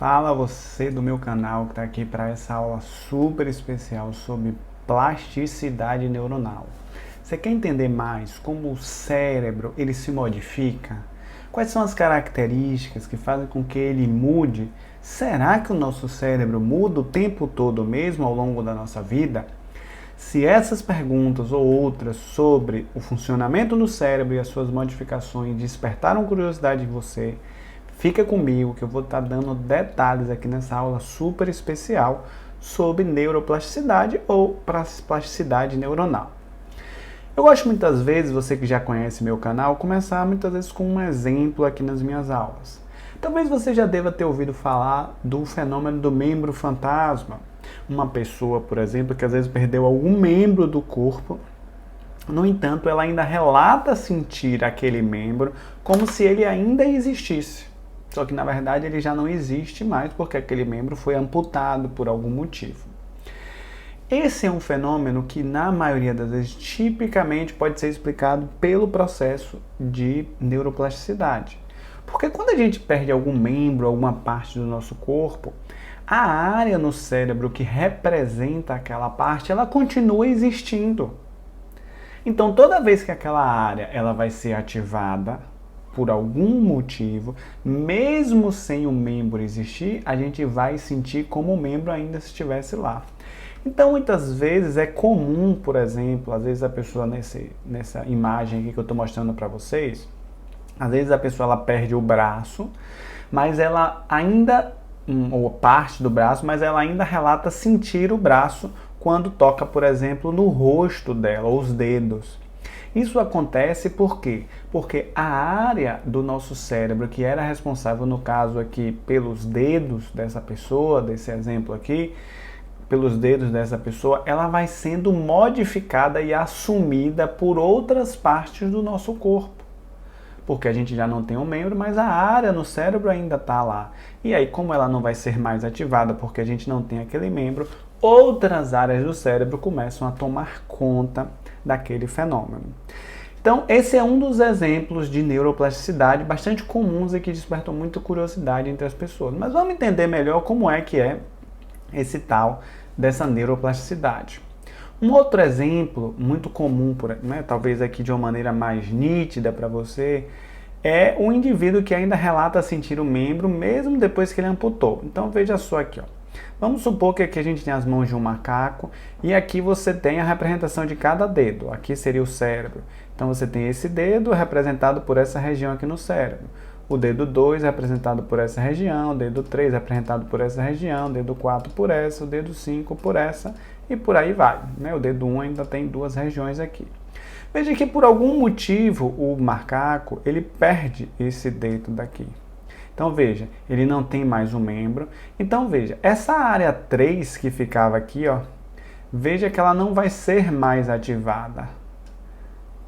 Fala você do meu canal que está aqui para essa aula super especial sobre plasticidade neuronal. Você quer entender mais como o cérebro ele se modifica? Quais são as características que fazem com que ele mude? Será que o nosso cérebro muda o tempo todo mesmo ao longo da nossa vida? Se essas perguntas ou outras sobre o funcionamento do cérebro e as suas modificações despertaram curiosidade em você, fica comigo que eu vou estar dando detalhes aqui nessa aula super especial sobre neuroplasticidade ou plasticidade neuronal. Eu gosto muitas vezes, você que já conhece meu canal, começar muitas vezes com um exemplo aqui nas minhas aulas. Talvez você já deva ter ouvido falar do fenômeno do membro fantasma. Uma pessoa, por exemplo, que às vezes perdeu algum membro do corpo, no entanto, ela ainda relata sentir aquele membro como se ele ainda existisse. Só que na verdade ele já não existe mais porque aquele membro foi amputado por algum motivo. Esse é um fenômeno que na maioria das vezes tipicamente pode ser explicado pelo processo de neuroplasticidade. Porque quando a gente perde algum membro, alguma parte do nosso corpo, a área no cérebro que representa aquela parte, ela continua existindo. Então toda vez que aquela área ela vai ser ativada, por algum motivo, mesmo sem o membro existir, a gente vai sentir como o membro ainda estivesse lá. Então, muitas vezes é comum, por exemplo, às vezes a pessoa nessa imagem aqui que eu estou mostrando para vocês, às vezes a pessoa ela perde o braço, mas ela ainda, ou parte do braço, mas ela ainda relata sentir o braço quando toca, por exemplo, no rosto dela, ou os dedos. Isso acontece por quê? Porque a área do nosso cérebro que era responsável, no caso aqui, pelos dedos dessa pessoa, desse exemplo aqui, pelos dedos dessa pessoa, ela vai sendo modificada e assumida por outras partes do nosso corpo. Porque a gente já não tem um membro, mas a área no cérebro ainda está lá. E aí, como ela não vai ser mais ativada porque a gente não tem aquele membro, outras áreas do cérebro começam a tomar conta daquele fenômeno. Então, esse é um dos exemplos de neuroplasticidade bastante comuns e que despertam muita curiosidade entre as pessoas. Mas vamos entender melhor como é que é esse tal dessa neuroplasticidade. Um outro exemplo muito comum, talvez aqui de uma maneira mais nítida para você, é um indivíduo que ainda relata sentir o membro mesmo depois que ele amputou. Então veja só aqui, ó. Vamos supor que aqui a gente tem as mãos de um macaco e aqui você tem a representação de cada dedo. Aqui seria o cérebro. Então você tem esse dedo representado por essa região aqui no cérebro. O dedo 2 representado por essa região, o dedo 3 representado por essa região, o dedo 4 por essa, o dedo 5 por essa e por aí vai. O dedo 1 ainda tem duas regiões aqui. Veja que por algum motivo o macaco ele perde esse dedo daqui. Então veja, ele não tem mais um membro. Então veja, essa área 3 que ficava aqui, ó, veja que ela não vai ser mais ativada.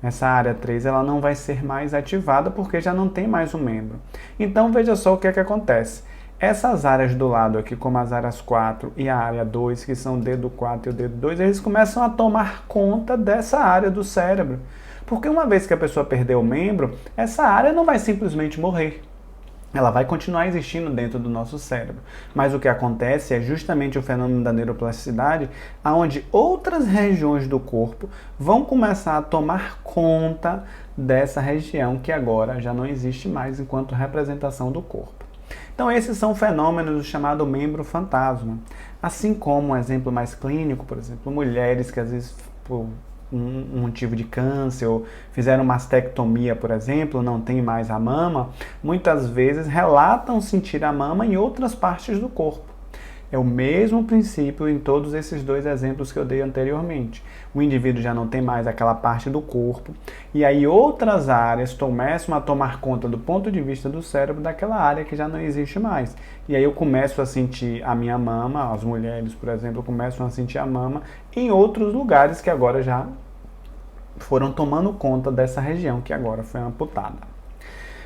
Essa área 3 ela não vai ser mais ativada porque já não tem mais um membro. Então veja só o que é que acontece. Essas áreas do lado aqui, como as áreas 4 e a área 2, que são o dedo 4 e o dedo 2, eles começam a tomar conta dessa área do cérebro. Porque uma vez que a pessoa perdeu o membro, essa área não vai simplesmente morrer. Ela vai continuar existindo dentro do nosso cérebro. Mas o que acontece é justamente o fenômeno da neuroplasticidade, onde outras regiões do corpo vão começar a tomar conta dessa região que agora já não existe mais enquanto representação do corpo. Então esses são fenômenos do chamado membro fantasma. Assim como um exemplo mais clínico, por exemplo, mulheres que às vezes por um motivo de câncer ou fizeram mastectomia, por exemplo, não tem mais a mama, muitas vezes relatam sentir a mama em outras partes do corpo. É o mesmo princípio em todos esses dois exemplos que eu dei anteriormente. O indivíduo já não tem mais aquela parte do corpo e aí outras áreas começam a tomar conta do ponto de vista do cérebro daquela área que já não existe mais. E aí eu começo a sentir a minha mama, as mulheres, por exemplo, começam a sentir a mama em outros lugares que agora já foram tomando conta dessa região que agora foi amputada.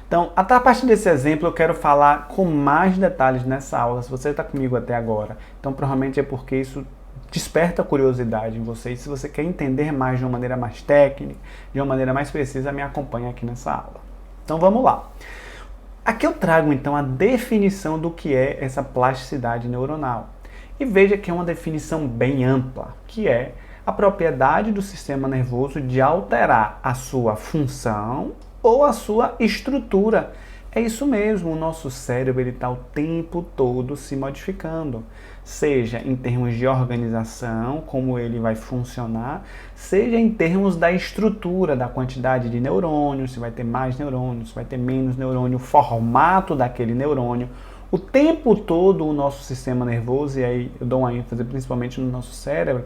Então, a partir desse exemplo, eu quero falar com mais detalhes nessa aula, se você está comigo até agora. Então, provavelmente é porque isso desperta curiosidade em você. E se você quer entender mais de uma maneira mais técnica, de uma maneira mais precisa, me acompanha aqui nessa aula. Então, vamos lá. Aqui eu trago então a definição do que é essa plasticidade neuronal. E veja que é uma definição bem ampla, que é a propriedade do sistema nervoso de alterar a sua função ou a sua estrutura. É isso mesmo, o nosso cérebro está o tempo todo se modificando, seja em termos de organização, como ele vai funcionar, seja em termos da estrutura, da quantidade de neurônios, se vai ter mais neurônios, se vai ter menos neurônio, o formato daquele neurônio. O tempo todo o nosso sistema nervoso, e aí eu dou uma ênfase principalmente no nosso cérebro,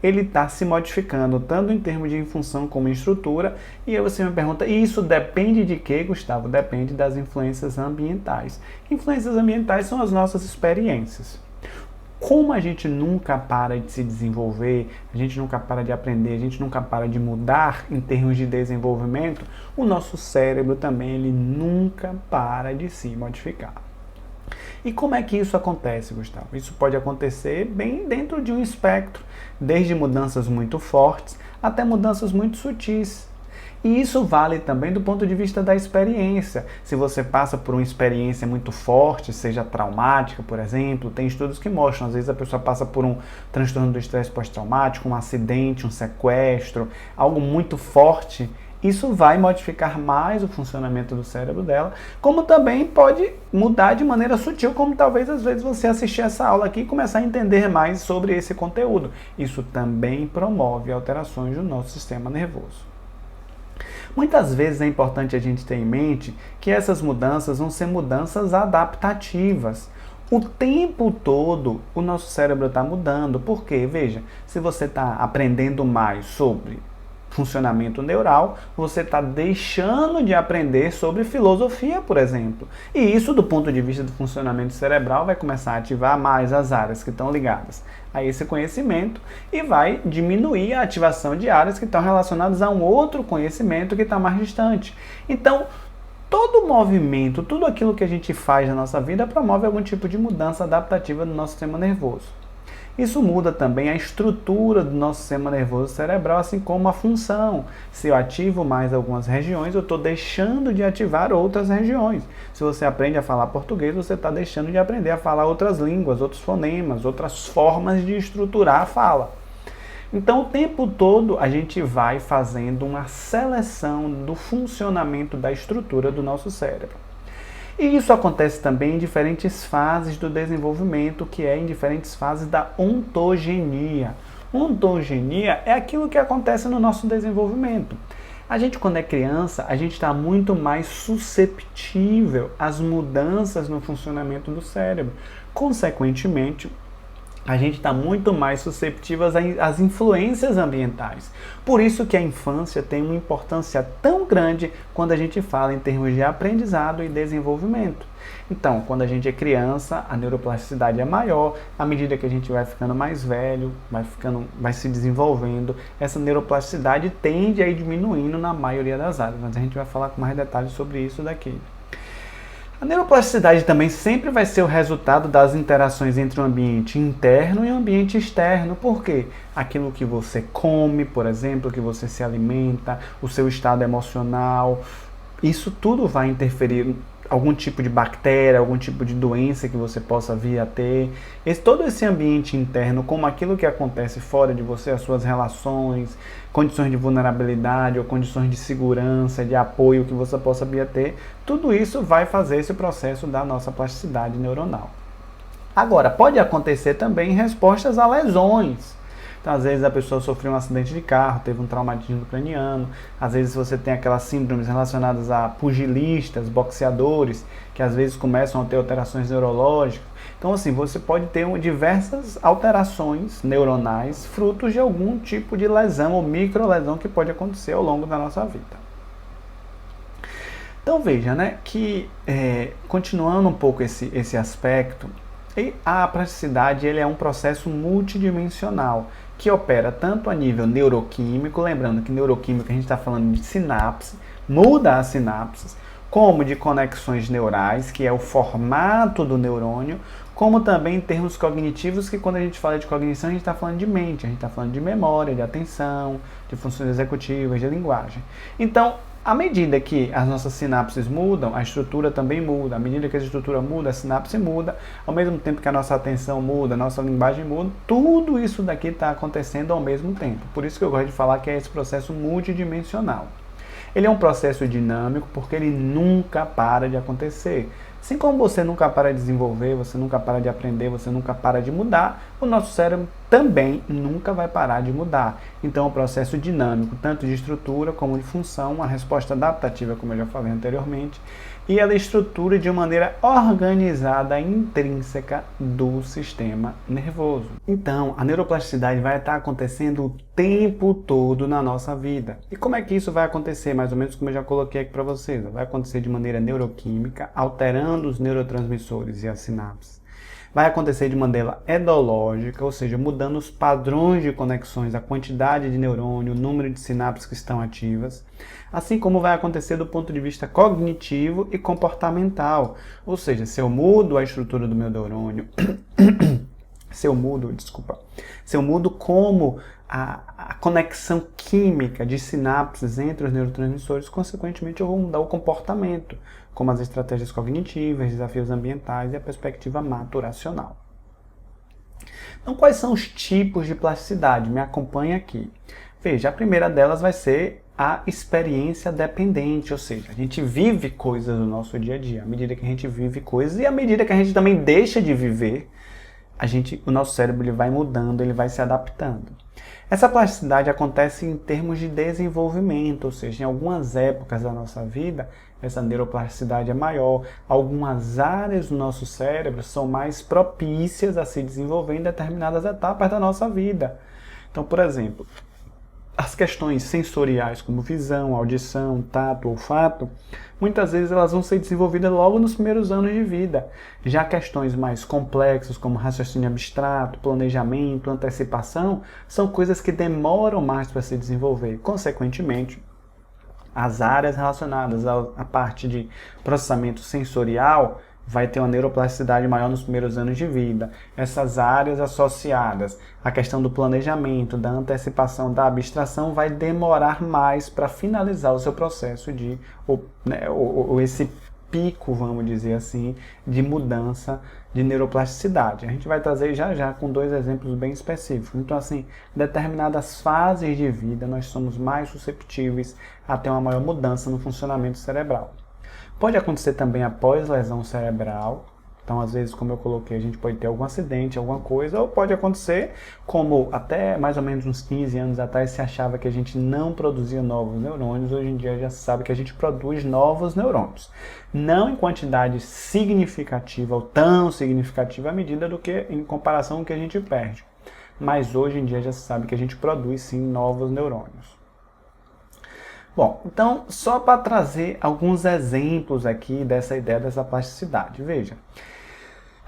ele está se modificando, tanto em termos de função como em estrutura. E aí você me pergunta, e isso depende de quê, Gustavo? Depende das influências ambientais. Influências ambientais são as nossas experiências. Como a gente nunca para de se desenvolver, a gente nunca para de aprender, a gente nunca para de mudar em termos de desenvolvimento, o nosso cérebro também ele nunca para de se modificar. E como é que isso acontece, Gustavo? Isso pode acontecer bem dentro de um espectro, desde mudanças muito fortes até mudanças muito sutis. E isso vale também do ponto de vista da experiência. Se você passa por uma experiência muito forte, seja traumática, por exemplo, tem estudos que mostram, às vezes a pessoa passa por um transtorno do estresse pós-traumático, um acidente, um sequestro, algo muito forte. Isso vai modificar mais o funcionamento do cérebro dela, como também pode mudar de maneira sutil, como talvez às vezes você assistir essa aula aqui e começar a entender mais sobre esse conteúdo. Isso também promove alterações do nosso sistema nervoso. Muitas vezes é importante a gente ter em mente que essas mudanças vão ser mudanças adaptativas. O tempo todo o nosso cérebro está mudando. Por quê? Veja, se você está aprendendo mais sobre funcionamento neural, você está deixando de aprender sobre filosofia, por exemplo. E isso, do ponto de vista do funcionamento cerebral, vai começar a ativar mais as áreas que estão ligadas a esse conhecimento e vai diminuir a ativação de áreas que estão relacionadas a um outro conhecimento que está mais distante. Então, todo movimento, tudo aquilo que a gente faz na nossa vida promove algum tipo de mudança adaptativa no nosso sistema nervoso. Isso muda também a estrutura do nosso sistema nervoso cerebral, assim como a função. Se eu ativo mais algumas regiões, eu estou deixando de ativar outras regiões. Se você aprende a falar português, você está deixando de aprender a falar outras línguas, outros fonemas, outras formas de estruturar a fala. Então, o tempo todo, a gente vai fazendo uma seleção do funcionamento da estrutura do nosso cérebro. E isso acontece também em diferentes fases do desenvolvimento, que é em diferentes fases da ontogenia. Ontogenia é aquilo que acontece no nosso desenvolvimento. A gente, quando é criança, a gente está muito mais susceptível às mudanças no funcionamento do cérebro. Consequentemente, a gente está muito mais susceptível às influências ambientais. Por isso que a infância tem uma importância tão grande quando a gente fala em termos de aprendizado e desenvolvimento. Então, quando a gente é criança, a neuroplasticidade é maior. À medida que a gente vai ficando mais velho, vai se desenvolvendo, essa neuroplasticidade tende a ir diminuindo na maioria das áreas. Mas a gente vai falar com mais detalhes sobre isso daqui. A neuroplasticidade também sempre vai ser o resultado das interações entre o ambiente interno e o ambiente externo. Por quê? Aquilo que você come, por exemplo, que você se alimenta, o seu estado emocional, isso tudo vai interferir algum tipo de bactéria, algum tipo de doença que você possa vir a ter. Todo esse ambiente interno, como aquilo que acontece fora de você, as suas relações, condições de vulnerabilidade ou condições de segurança, de apoio que você possa vir a ter, tudo isso vai fazer esse processo da nossa plasticidade neuronal. Agora, pode acontecer também respostas a lesões. Então, às vezes a pessoa sofreu um acidente de carro, teve um traumatismo craniano, às vezes você tem aquelas síndromes relacionadas a pugilistas, boxeadores, que às vezes começam a ter alterações neurológicas. Então, assim, você pode ter diversas alterações neuronais frutos de algum tipo de lesão ou microlesão que pode acontecer ao longo da nossa vida. Então, veja, né, que continuando um pouco esse aspecto, a plasticidade ele é um processo multidimensional que opera tanto a nível neuroquímico, lembrando que neuroquímico a gente está falando de sinapse, muda as sinapses, como de conexões neurais, que é o formato do neurônio, como também em termos cognitivos, que quando a gente fala de cognição, a gente está falando de mente, a gente está falando de memória, de atenção, de funções executivas, de linguagem. Então, À medida que as nossas sinapses mudam, a estrutura também muda. À medida que a estrutura muda, a sinapse muda. Ao mesmo tempo que a nossa atenção muda, a nossa linguagem muda, tudo isso daqui está acontecendo ao mesmo tempo. Por isso que eu gosto de falar que é esse processo multidimensional. Ele é um processo dinâmico porque ele nunca para de acontecer. Assim como você nunca para de desenvolver, você nunca para de aprender, você nunca para de mudar, o nosso cérebro também nunca vai parar de mudar. Então é um processo dinâmico, tanto de estrutura como de função, uma resposta adaptativa, como eu já falei anteriormente, e ela estrutura de maneira organizada, intrínseca do sistema nervoso. Então, a neuroplasticidade vai estar acontecendo o tempo todo na nossa vida. E como é que isso vai acontecer? Mais ou menos como eu já coloquei aqui para vocês. Vai acontecer de maneira neuroquímica, alterando os neurotransmissores e as sinapses. Vai acontecer de maneira edológica, ou seja, mudando os padrões de conexões, a quantidade de neurônio, o número de sinapses que estão ativas, assim como vai acontecer do ponto de vista cognitivo e comportamental, ou seja, se eu mudo a estrutura do meu neurônio, se eu mudo como a conexão química de sinapses entre os neurotransmissores, consequentemente eu vou mudar o comportamento, como as estratégias cognitivas, desafios ambientais e a perspectiva maturacional. Então, quais são os tipos de plasticidade? Me acompanhe aqui. Veja, a primeira delas vai ser a experiência dependente, ou seja, a gente vive coisas no nosso dia a dia. À medida que a gente vive coisas e à medida que a gente também deixa de viver, o nosso cérebro ele vai mudando, ele vai se adaptando. Essa plasticidade acontece em termos de desenvolvimento, ou seja, em algumas épocas da nossa vida, essa neuroplasticidade é maior. Algumas áreas do nosso cérebro são mais propícias a se desenvolver em determinadas etapas da nossa vida. Então, por exemplo, as questões sensoriais como visão, audição, tato, olfato, muitas vezes elas vão ser desenvolvidas logo nos primeiros anos de vida. Já questões mais complexas como raciocínio abstrato, planejamento, antecipação, são coisas que demoram mais para se desenvolver. Consequentemente, as áreas relacionadas à parte de processamento sensorial vai ter uma neuroplasticidade maior nos primeiros anos de vida. Essas áreas associadas à questão do planejamento, da antecipação, da abstração, vai demorar mais para finalizar o seu processo ou esse pico, vamos dizer assim, de mudança de neuroplasticidade. A gente vai trazer já com 2 exemplos bem específicos. Então, assim, em determinadas fases de vida, nós somos mais susceptíveis a ter uma maior mudança no funcionamento cerebral. Pode acontecer também após lesão cerebral. Então, às vezes, como eu coloquei, a gente pode ter algum acidente, alguma coisa, ou pode acontecer como até mais ou menos uns 15 anos atrás se achava que a gente não produzia novos neurônios, hoje em dia já se sabe que a gente produz novos neurônios. Não em quantidade significativa ou tão significativa à medida do que em comparação com o que a gente perde. Mas hoje em dia já se sabe que a gente produz sim novos neurônios. Bom, então, só para trazer alguns exemplos aqui dessa ideia dessa plasticidade. Veja,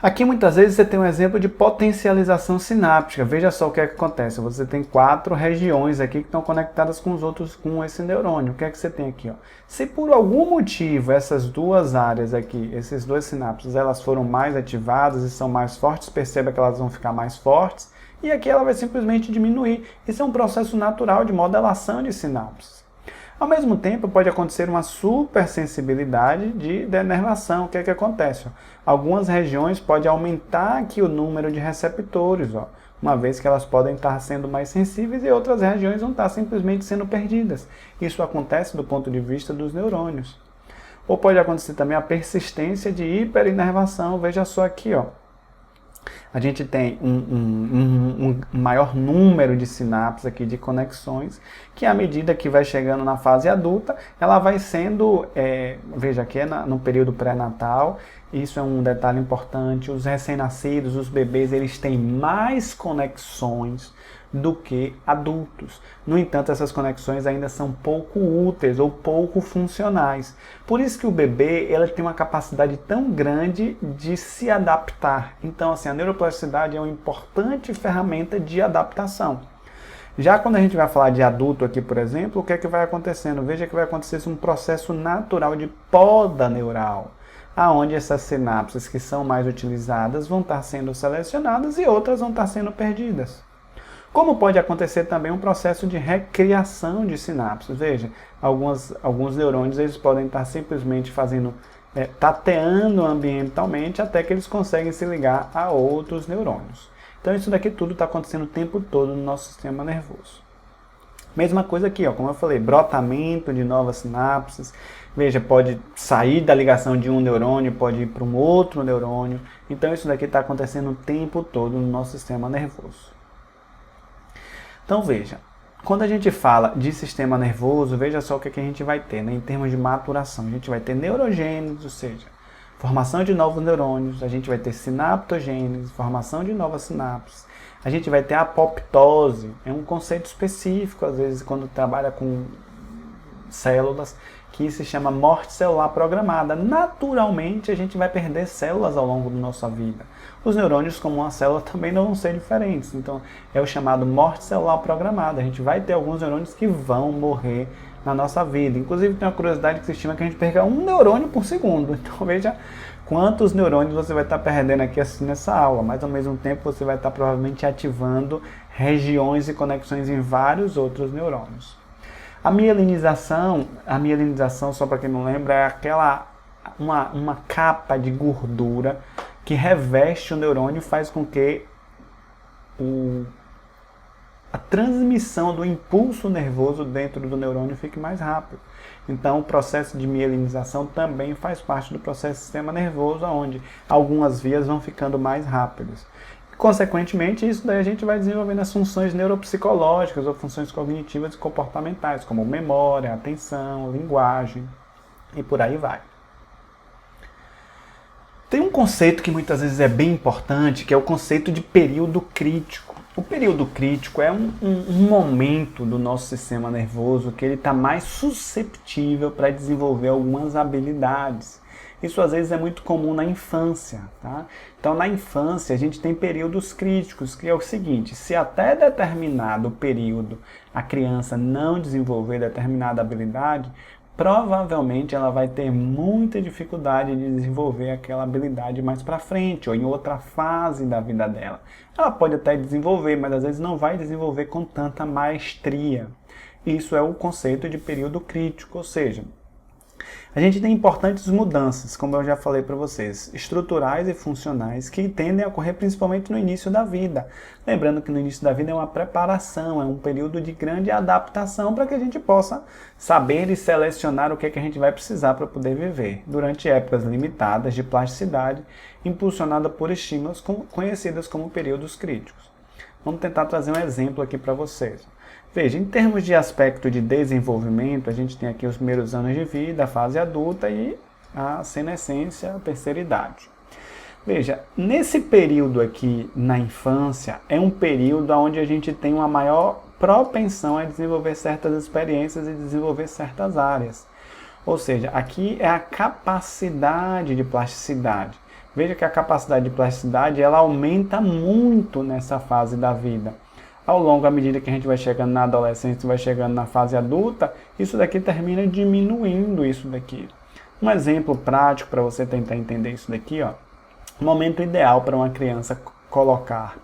aqui muitas vezes você tem um exemplo de potencialização sináptica. Veja só o que é que acontece. Você tem 4 regiões aqui que estão conectadas com os outros, com esse neurônio. O que é que você tem aqui? Se por algum motivo essas 2 áreas aqui, esses 2 sinapses, elas foram mais ativadas e são mais fortes, perceba que elas vão ficar mais fortes. E aqui ela vai simplesmente diminuir. Isso é um processo natural de modelação de sinapses. Ao mesmo tempo, pode acontecer uma supersensibilidade de denervação. O que é que acontece? Algumas regiões podem aumentar aqui o número de receptores, uma vez que elas podem estar sendo mais sensíveis e outras regiões vão estar simplesmente sendo perdidas. Isso acontece do ponto de vista dos neurônios. Ou pode acontecer também a persistência de hiperinervação. Veja só aqui, a gente tem um maior número de sinapses aqui, de conexões, que à medida que vai chegando na fase adulta, ela vai sendo, veja aqui no período pré-natal, isso é um detalhe importante, os recém-nascidos, os bebês, eles têm mais conexões do que adultos. No entanto, essas conexões ainda são pouco úteis ou pouco funcionais. Por isso que o bebê ele tem uma capacidade tão grande de se adaptar. Então, assim, a neuroplasticidade é uma importante ferramenta de adaptação. Já quando a gente vai falar de adulto aqui, por exemplo, o que é que vai acontecendo? Veja que vai acontecer um processo natural de poda neural, aonde essas sinapses que são mais utilizadas vão estar sendo selecionadas e outras vão estar sendo perdidas. Como pode acontecer também um processo de recriação de sinapses. Veja, alguns neurônios eles podem estar simplesmente tateando ambientalmente até que eles conseguem se ligar a outros neurônios. Então isso daqui tudo está acontecendo o tempo todo no nosso sistema nervoso. Mesma coisa aqui, ó, como eu falei, brotamento de novas sinapses. Veja, pode sair da ligação de um neurônio, pode ir para um outro neurônio. Então isso daqui está acontecendo o tempo todo no nosso sistema nervoso. Então veja, quando a gente fala de sistema nervoso, veja só o que a gente vai ter, né, em termos de maturação. A gente vai ter neurogênese, ou seja, formação de novos neurônios, a gente vai ter sinaptogênese, formação de novas sinapses. A gente vai ter apoptose, é um conceito específico, às vezes, quando trabalha com células, que se chama morte celular programada. Naturalmente, a gente vai perder células ao longo da nossa vida. Os neurônios, como uma célula, também não vão ser diferentes. Então, é o chamado morte celular programada. A gente vai ter alguns neurônios que vão morrer na nossa vida. Inclusive, tem uma curiosidade que se estima que a gente perca um neurônio por segundo. Então, veja quantos neurônios você vai estar perdendo aqui assistindo essa aula, mas ao mesmo tempo você vai estar provavelmente ativando regiões e conexões em vários outros neurônios. A mielinização, só para quem não lembra, é uma capa de gordura que reveste o neurônio e faz com que a transmissão do impulso nervoso dentro do neurônio fique mais rápido. Então, o processo de mielinização também faz parte do processo do sistema nervoso, onde algumas vias vão ficando mais rápidas. Consequentemente, isso daí a gente vai desenvolvendo as funções neuropsicológicas ou funções cognitivas e comportamentais, como memória, atenção, linguagem e por aí vai. Tem um conceito que muitas vezes é bem importante, que é o conceito de período crítico. O período crítico é um momento do nosso sistema nervoso que ele está mais susceptível para desenvolver algumas habilidades. Isso às vezes é muito comum na infância, tá? Então na infância a gente tem períodos críticos, que é o seguinte: se até determinado período a criança não desenvolver determinada habilidade, provavelmente ela vai ter muita dificuldade de desenvolver aquela habilidade mais para frente ou em outra fase da vida dela. Ela pode até desenvolver, mas às vezes não vai desenvolver com tanta maestria. Isso é o conceito de período crítico, ou seja, a gente tem importantes mudanças, como eu já falei para vocês, estruturais e funcionais, que tendem a ocorrer principalmente no início da vida. Lembrando que no início da vida é uma preparação, é um período de grande adaptação para que a gente possa saber e selecionar o que é que a gente vai precisar para poder viver, durante épocas limitadas de plasticidade, impulsionada por estímulos conhecidas como períodos críticos. Vamos tentar trazer um exemplo aqui para vocês. Veja, em termos de aspecto de desenvolvimento, a gente tem aqui os primeiros anos de vida, a fase adulta e a senescência, a terceira idade. Veja, nesse período aqui na infância, é um período onde a gente tem uma maior propensão a desenvolver certas experiências e desenvolver certas áreas. Ou seja, aqui é a capacidade de plasticidade. Veja que a capacidade de plasticidade ela aumenta muito nessa fase da vida. Ao longo, à medida que a gente vai chegando na adolescência, vai chegando na fase adulta, isso daqui termina diminuindo isso daqui. Um exemplo prático para você tentar entender isso daqui, ó. O momento ideal para uma criança colocar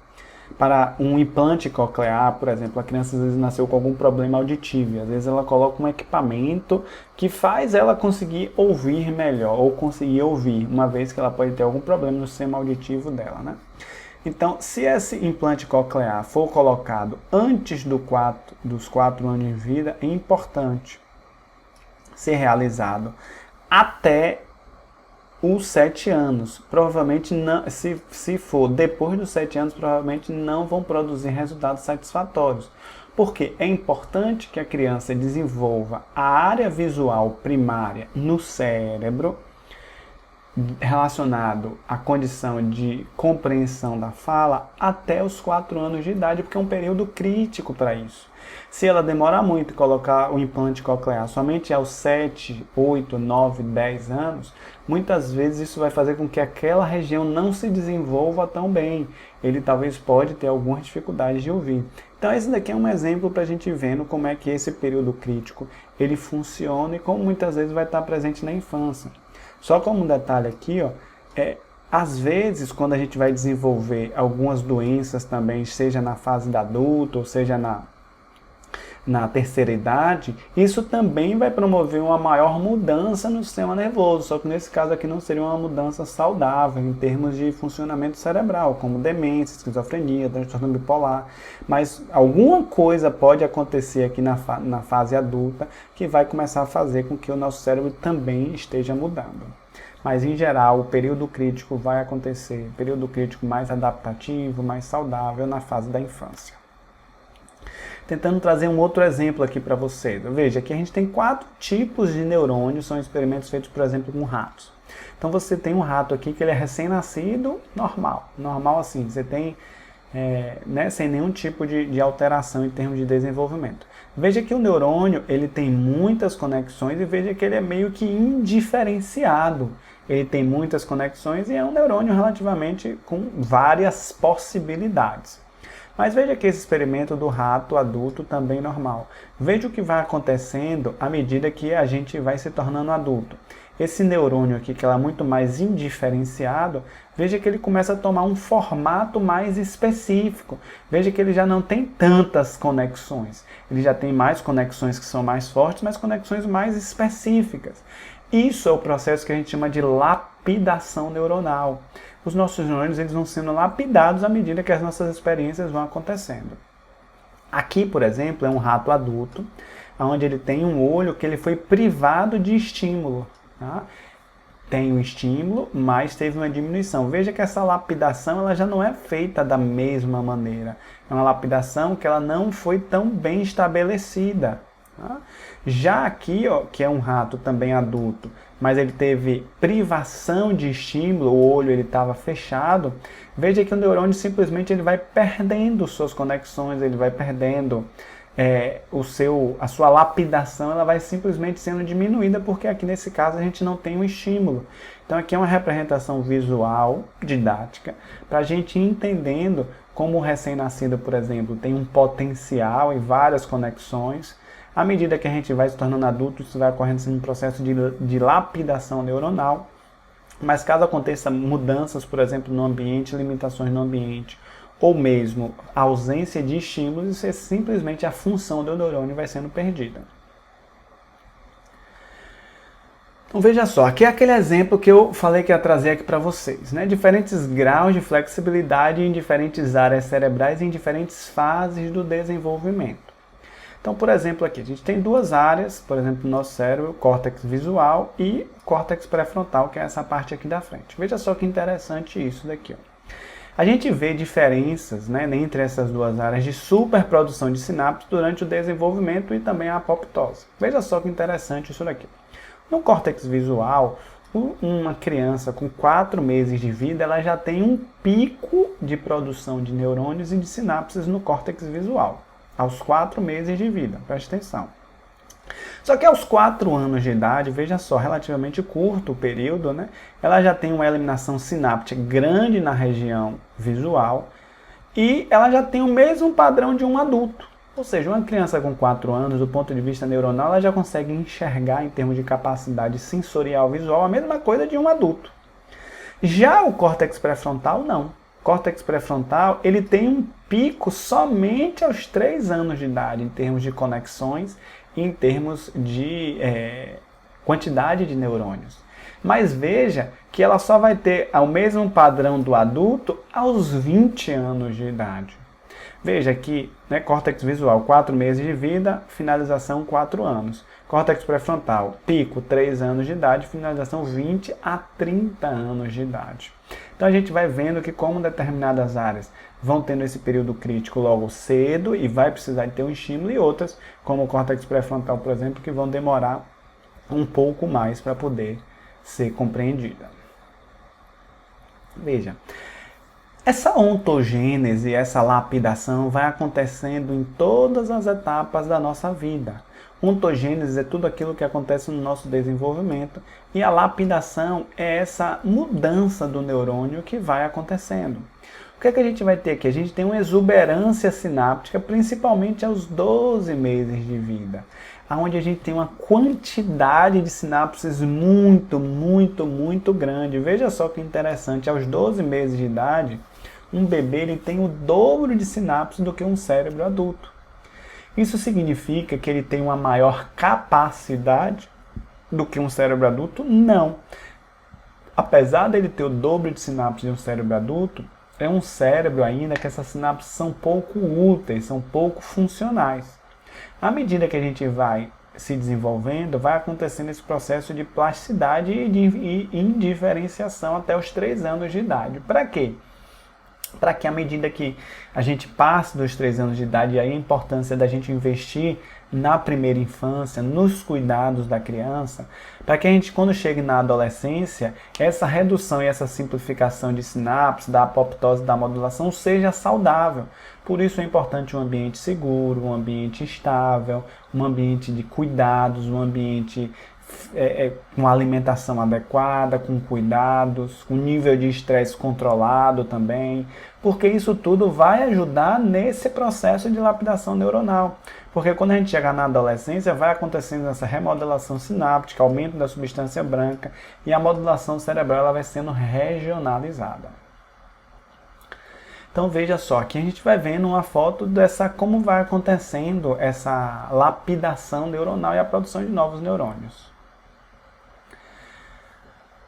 para um implante coclear, por exemplo, a criança às vezes nasceu com algum problema auditivo, e às vezes ela coloca um equipamento que faz ela conseguir ouvir melhor, ou conseguir ouvir, uma vez que ela pode ter algum problema no sistema auditivo dela, né? Então, se esse implante coclear for colocado antes dos 4 anos de vida, é importante ser realizado até os 7 anos. Provavelmente, não, se for depois dos 7 anos, provavelmente não vão produzir resultados satisfatórios. Porque é importante que a criança desenvolva a área visual primária no cérebro, relacionado à condição de compreensão da fala até os 4 anos de idade, porque é um período crítico para isso. Se ela demorar muito em colocar o implante coclear somente aos 7, 8, 9, 10 anos, muitas vezes isso vai fazer com que aquela região não se desenvolva tão bem. Ele talvez pode ter algumas dificuldades de ouvir. Então esse daqui é um exemplo para a gente vendo como é que esse período crítico ele funciona e como muitas vezes vai estar presente na infância. Só como um detalhe aqui, ó, Às vezes, quando a gente vai desenvolver algumas doenças também, seja na fase da adulta, ou seja na terceira idade, isso também vai promover uma maior mudança no sistema nervoso, só que nesse caso aqui não seria uma mudança saudável em termos de funcionamento cerebral, como demência, esquizofrenia, transtorno bipolar, mas alguma coisa pode acontecer aqui na fase adulta que vai começar a fazer com que o nosso cérebro também esteja mudando. Mas em geral, o período crítico vai acontecer, período crítico mais adaptativo, mais saudável na fase da infância. Tentando trazer um outro exemplo aqui para você. Veja, aqui a gente tem 4 tipos de neurônios, são experimentos feitos, por exemplo, com ratos. Então você tem um rato aqui que ele é recém-nascido, normal assim, você tem sem nenhum tipo de alteração em termos de desenvolvimento. Veja que o neurônio ele tem muitas conexões e veja que ele é meio que indiferenciado. Ele tem muitas conexões e é um neurônio relativamente com várias possibilidades. Mas veja que esse experimento do rato adulto também normal. Veja o que vai acontecendo à medida que a gente vai se tornando adulto. Esse neurônio aqui, que é muito mais indiferenciado, veja que ele começa a tomar um formato mais específico. Veja que ele já não tem tantas conexões. Ele já tem mais conexões que são mais fortes, mas conexões mais específicas. Isso é o processo que a gente chama de lapidação neuronal. Os nossos neurônios eles vão sendo lapidados à medida que as nossas experiências vão acontecendo. Aqui, por exemplo, é um rato adulto, onde ele tem um olho que ele foi privado de estímulo. Tá? Tem um estímulo, mas teve uma diminuição. Veja que essa lapidação ela já não é feita da mesma maneira. É uma lapidação que ela não foi tão bem estabelecida. Tá? Já aqui, ó, que é um rato também adulto, mas ele teve privação de estímulo, o olho ele estava fechado, veja que o neurônio simplesmente ele vai perdendo suas conexões, ele vai perdendo a sua lapidação, ela vai simplesmente sendo diminuída, porque aqui nesse caso a gente não tem um estímulo. Então aqui é uma representação visual, didática, para a gente ir entendendo como o recém-nascido, por exemplo, tem um potencial e várias conexões. À medida que a gente vai se tornando adulto, isso vai ocorrendo em um processo de lapidação neuronal. Mas caso aconteça mudanças, por exemplo, no ambiente, limitações no ambiente, ou mesmo ausência de estímulos, isso é simplesmente a função do neurônio vai sendo perdida. Então veja só, aqui é aquele exemplo que eu falei que ia trazer aqui para vocês, né? Diferentes graus de flexibilidade em diferentes áreas cerebrais em diferentes fases do desenvolvimento. Então, por exemplo, aqui a gente tem 2 áreas, por exemplo, no nosso cérebro, o córtex visual e o córtex pré-frontal, que é essa parte aqui da frente. Veja só que interessante isso daqui. Ó. A gente vê diferenças, né, entre essas 2 áreas de superprodução de sinapses durante o desenvolvimento e também a apoptose. Veja só que interessante isso daqui. No córtex visual, uma criança com 4 meses de vida, ela já tem um pico de produção de neurônios e de sinapses no córtex visual. Aos 4 meses de vida, preste atenção. Só que aos 4 anos de idade, veja só, relativamente curto o período, né? Ela já tem uma eliminação sináptica grande na região visual e ela já tem o mesmo padrão de um adulto. Ou seja, uma criança com 4 anos, do ponto de vista neuronal, ela já consegue enxergar em termos de capacidade sensorial visual a mesma coisa de um adulto. Já o córtex pré-frontal, não. O córtex pré-frontal ele tem um pico somente aos 3 anos de idade, em termos de conexões e em termos de quantidade de neurônios. Mas veja que ela só vai ter o mesmo padrão do adulto aos 20 anos de idade. Veja aqui, né, córtex visual, 4 meses de vida, finalização 4 anos. Córtex pré-frontal, pico 3 anos de idade, finalização 20 a 30 anos de idade. Então a gente vai vendo que como determinadas áreas vão tendo esse período crítico logo cedo e vai precisar de ter um estímulo, e outras, como o córtex pré-frontal, por exemplo, que vão demorar um pouco mais para poder ser compreendida. Veja, essa ontogênese, essa lapidação vai acontecendo em todas as etapas da nossa vida. Ontogênese é tudo aquilo que acontece no nosso desenvolvimento e a lapidação é essa mudança do neurônio que vai acontecendo. O que é que a gente vai ter aqui? A gente tem uma exuberância sináptica, principalmente aos 12 meses de vida. onde a gente tem uma quantidade de sinapses muito, muito, muito grande. Veja só que interessante, aos 12 meses de idade, um bebê ele tem o dobro de sinapses do que um cérebro adulto. Isso significa que ele tem uma maior capacidade do que um cérebro adulto? Não. Apesar dele ter o dobro de sinapses de um cérebro adulto, é um cérebro ainda que essas sinapses são pouco úteis, são pouco funcionais. À medida que a gente vai se desenvolvendo, vai acontecendo esse processo de plasticidade e de indiferenciação até os 3 anos de idade. Para quê? Para que à medida que a gente passe dos 3 anos de idade, e aí a importância da gente investir na primeira infância, nos cuidados da criança, para que a gente, quando chegue na adolescência, essa redução e essa simplificação de sinapses, da apoptose, da modulação, seja saudável. Por isso é importante um ambiente seguro, um ambiente estável, um ambiente de cuidados, um ambiente com alimentação adequada, com cuidados, com nível de estresse controlado também, porque isso tudo vai ajudar nesse processo de lapidação neuronal. Porque quando a gente chegar na adolescência, vai acontecendo essa remodelação sináptica, aumento da substância branca e a modulação cerebral ela vai sendo regionalizada. Então veja só, aqui a gente vai vendo uma foto dessa como vai acontecendo essa lapidação neuronal e a produção de novos neurônios.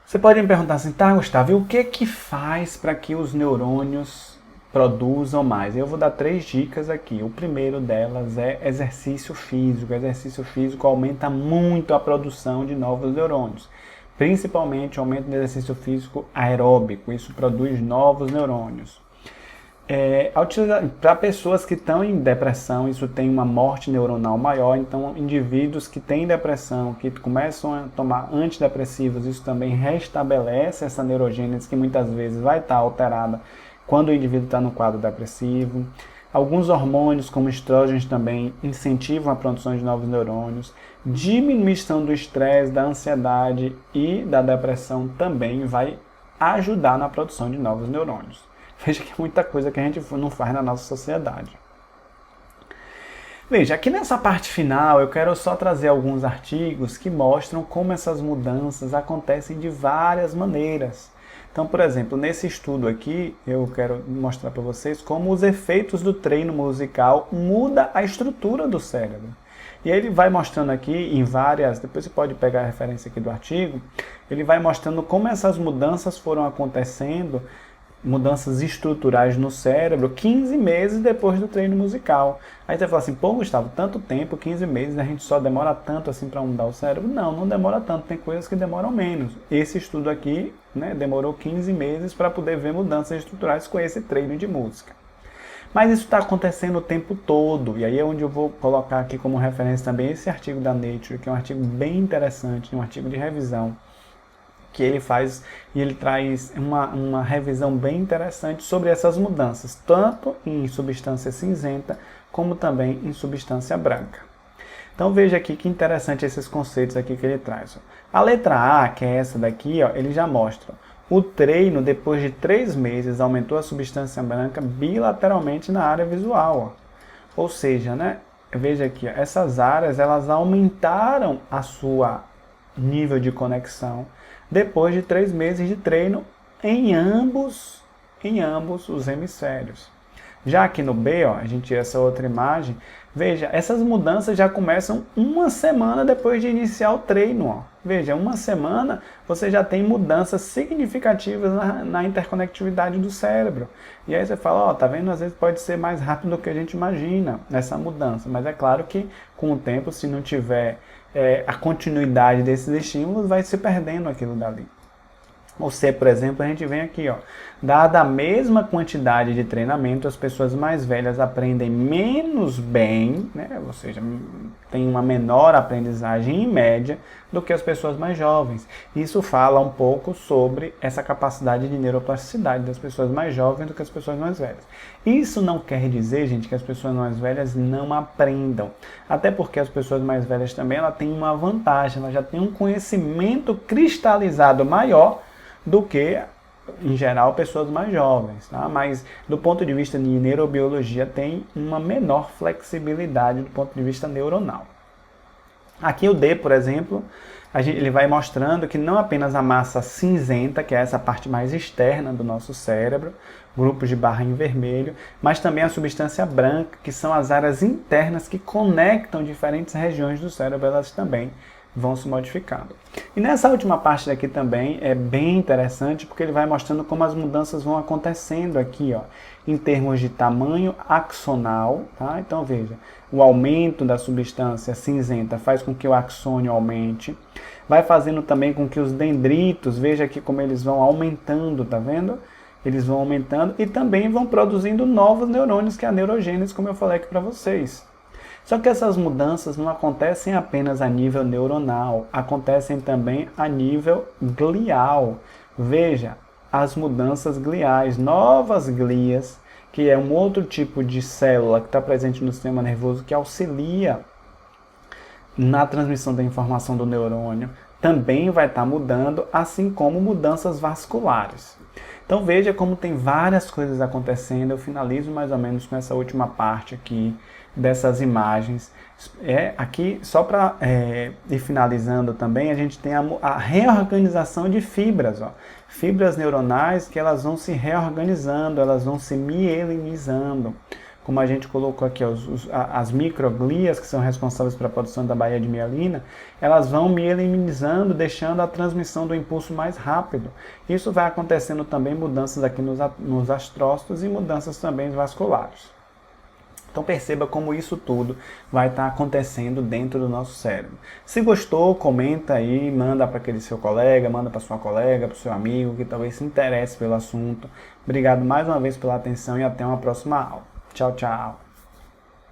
Você pode me perguntar assim, tá, Gustavo, e o que faz para que os neurônios produzam mais? Eu vou dar 3 dicas aqui. O primeiro delas é exercício físico. O exercício físico aumenta muito a produção de novos neurônios. Principalmente o aumento do exercício físico aeróbico. Isso produz novos neurônios. Para pessoas que estão em depressão, isso tem uma morte neuronal maior, então indivíduos que têm depressão, que começam a tomar antidepressivos, isso também restabelece essa neurogênese que muitas vezes vai estar alterada quando o indivíduo está no quadro depressivo. Alguns hormônios, como estrógenos, também incentivam a produção de novos neurônios. Diminuição do estresse, da ansiedade e da depressão também vai ajudar na produção de novos neurônios. Veja que é muita coisa que a gente não faz na nossa sociedade. Veja, aqui nessa parte final eu quero só trazer alguns artigos que mostram como essas mudanças acontecem de várias maneiras. Então, por exemplo, nesse estudo aqui, eu quero mostrar para vocês como os efeitos do treino musical mudam a estrutura do cérebro. E aí ele vai mostrando aqui em várias, depois você pode pegar a referência aqui do artigo, ele vai mostrando como essas mudanças foram acontecendo, mudanças estruturais no cérebro 15 meses depois do treino musical. Aí você fala assim, pô, Gustavo, tanto tempo, 15 meses, a gente só demora tanto assim para mudar o cérebro? Não, não demora tanto, tem coisas que demoram menos. Esse estudo aqui, né, demorou 15 meses para poder ver mudanças estruturais com esse treino de música. Mas isso está acontecendo o tempo todo, e aí é onde eu vou colocar aqui como referência também esse artigo da Nature, que é um artigo bem interessante, um artigo de revisão, que ele faz e ele traz uma revisão bem interessante sobre essas mudanças, tanto em substância cinzenta, como também em substância branca. Então veja aqui que interessante esses conceitos aqui que ele traz. A letra A, que é essa daqui, ó, ele já mostra. O treino, depois de 3 meses, aumentou a substância branca bilateralmente na área visual. Ó. Ou seja, né, veja aqui, ó, essas áreas elas aumentaram a sua nível de conexão depois de 3 meses de treino em ambos os hemisférios. Já aqui no B, ó, a gente tira essa outra imagem, veja, essas mudanças já começam 1 semana depois de iniciar o treino. Ó. Veja, 1 semana você já tem mudanças significativas na interconectividade do cérebro. E aí você fala, ó, tá vendo, às vezes pode ser mais rápido do que a gente imagina essa mudança, mas é claro que com o tempo, se não tiver a continuidade desses estímulos, vai se perdendo aquilo dali. Ou seja, por exemplo, a gente vem aqui, ó, dada a mesma quantidade de treinamento, as pessoas mais velhas aprendem menos bem, né? Ou seja, tem uma menor aprendizagem em média do que as pessoas mais jovens. Isso fala um pouco sobre essa capacidade de neuroplasticidade das pessoas mais jovens do que as pessoas mais velhas. Isso não quer dizer, gente, que as pessoas mais velhas não aprendam. Até porque as pessoas mais velhas também ela têm uma vantagem, ela já tem um conhecimento cristalizado maior do que, em geral, pessoas mais jovens. Tá? Mas, do ponto de vista de neurobiologia, tem uma menor flexibilidade do ponto de vista neuronal. Aqui o D, por exemplo, ele vai mostrando que não apenas a massa cinzenta, que é essa parte mais externa do nosso cérebro, grupos de barra em vermelho, mas também a substância branca, que são as áreas internas que conectam diferentes regiões do cérebro, elas também vão se modificando. E nessa última parte daqui também é bem interessante, porque ele vai mostrando como as mudanças vão acontecendo aqui, ó, em termos de tamanho axonal, tá? Então veja, o aumento da substância cinzenta faz com que o axônio aumente, vai fazendo também com que os dendritos, veja aqui como eles vão aumentando, tá vendo? Eles vão aumentando e também vão produzindo novos neurônios, que é a neurogênese, como eu falei aqui para vocês. Só que essas mudanças não acontecem apenas a nível neuronal, acontecem também a nível glial. Veja, as mudanças gliais, novas glias, que é um outro tipo de célula que está presente no sistema nervoso que auxilia na transmissão da informação do neurônio, também vai estar mudando, assim como mudanças vasculares. Então veja como tem várias coisas acontecendo. Eu finalizo mais ou menos com essa última parte aqui dessas imagens. Aqui, só para ir finalizando também, a gente tem a reorganização de fibras. Ó. Fibras neuronais que elas vão se reorganizando, elas vão se mielinizando. Como a gente colocou aqui, as microglias, que são responsáveis pela produção da baía de mielina, elas vão mielinizando, deixando a transmissão do impulso mais rápido. Isso vai acontecendo também mudanças aqui nos astrócitos e mudanças também vasculares. Então perceba como isso tudo vai estar acontecendo dentro do nosso cérebro. Se gostou, comenta aí, manda para aquele seu colega, manda para sua colega, para o seu amigo que talvez se interesse pelo assunto. Obrigado mais uma vez pela atenção e até uma próxima aula. Tchau, tchau.